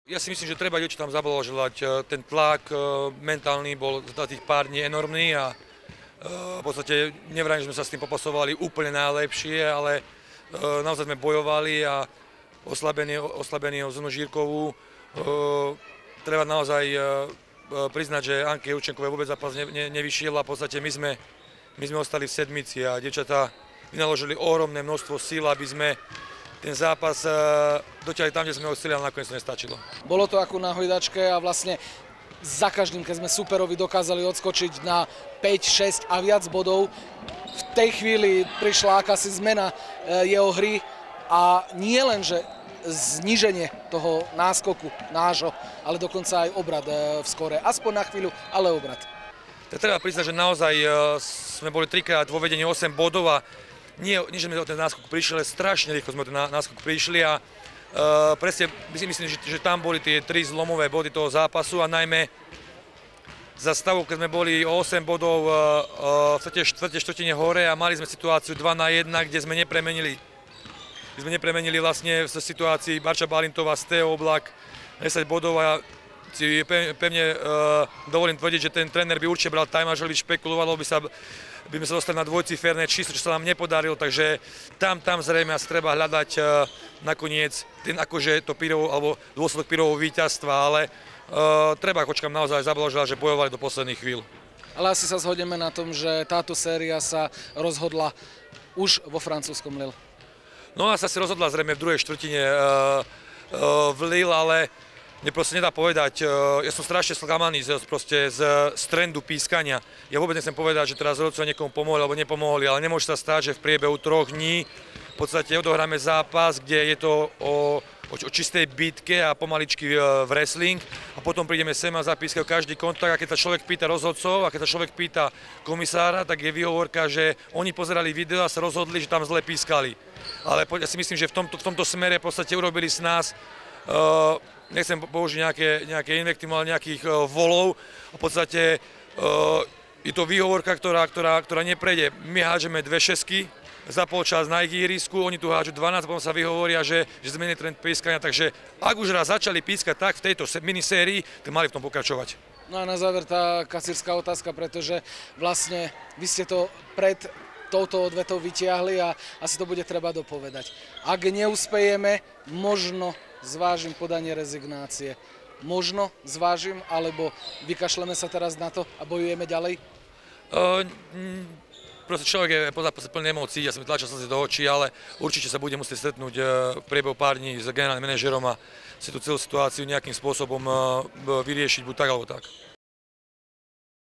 Ja si myslím, že treba dievčatám zablahoželať. Ten tlak mentálny bol za tých pár dní enormný a v podstate nevrajím, že sme sa s tým popasovali úplne najlepšie, ale naozaj sme bojovali a oslabení o Zunu Žírkovú. Treba naozaj priznať, že Anke Jurčenkovej vôbec zápas nevyšiel a v podstate my sme ostali v sedmici a dievčatá vynaložili ohromné množstvo síl, aby sme ten zápas dotiahli tam, kde sme ho chceli, ale nakoniec to nestačilo. Bolo to ako na hojdačke a vlastne za každým, keď sme superovi dokázali odskočiť na 5, 6 a viac bodov, v tej chvíli prišla akási zmena jeho hry a nie len, že zníženie toho náskoku nášho, ale dokonca aj obrad v skóre. Aspoň na chvíľu, ale obrad. Tak treba priznať, že naozaj sme boli trikrát vo vedení 8 bodov a nie, že sme o ten náskok prišli, ale strašne rýchlo sme o ten náskok prišli a presne myslím, že tam boli tie 3 zlomové body toho zápasu a najmä za stavu, keď sme boli o 8 bodov v 4. hore a mali sme situáciu 2-1, kde sme nepremenili vlastne v situácii Barča Balintová, Steo Oblak 10 bodov a si pevne dovolím tvrdiť, že ten tréner by určite bral time a že by špekulovalo, by sme sa dostali na dvojciferné číslo, čo sa nám nepodarilo, takže tam zrejme asi treba hľadať nakoniec ten akože to Pirovo, alebo dôsledok Pirovho víťazstva, ale treba kočkám naozaj zablahoželať, že bojovali do posledných chvíľ. Ale asi sa zhodneme na tom, že táto séria sa rozhodla už vo francúzskom Lille. No a sa si rozhodla zrejme v druhej štvrtine v Lille, ale mne proste nedá povedať, ja som strašne sklamaný z trendu pískania. Ja vôbec nechcem povedať, že teraz rozhodcovia niekomu pomohli alebo nepomohli, ale nemôže sa stať, že v priebehu 3 dní v podstate odohráme zápas, kde je to o čistej bitke a pomaličky wrestling a potom prídeme sem a zapískajú každý kontakt a keď sa človek pýta rozhodcov a keď sa človek pýta komisára, tak je výhovorka, že oni pozerali video a sa rozhodli, že tam zle pískali. Ale ja si myslím, že v tomto smere v podstate urobili s nás nechcem použiť nejaké invektivy, ale nejakých volov. V podstate je to výhovorka, ktorá neprejde. My hádžeme 2 šesky za polčas na ich ihrisku, oni tu hádžu 12, potom sa vyhovoria, že zmení trend pískania. Takže ak už raz začali pískať tak v tejto minisérii, tak mali v tom pokračovať. No a na záver tá kasírska otázka, pretože vlastne vy ste to pred touto odvetou vytiahli a asi to bude treba dopovedať. Ak neúspejeme, možno zvážim podanie rezignácie. Možno zvážim, alebo vykašleme sa teraz na to a bojujeme ďalej? Proste človek je po zápase plný emócií, ja som tlačil slzy do očí, ale určite sa bude musieť stretnúť v priebehu pár dní s generálnym manažerom a si tú celú situáciu nejakým spôsobom vyriešiť buď tak alebo tak.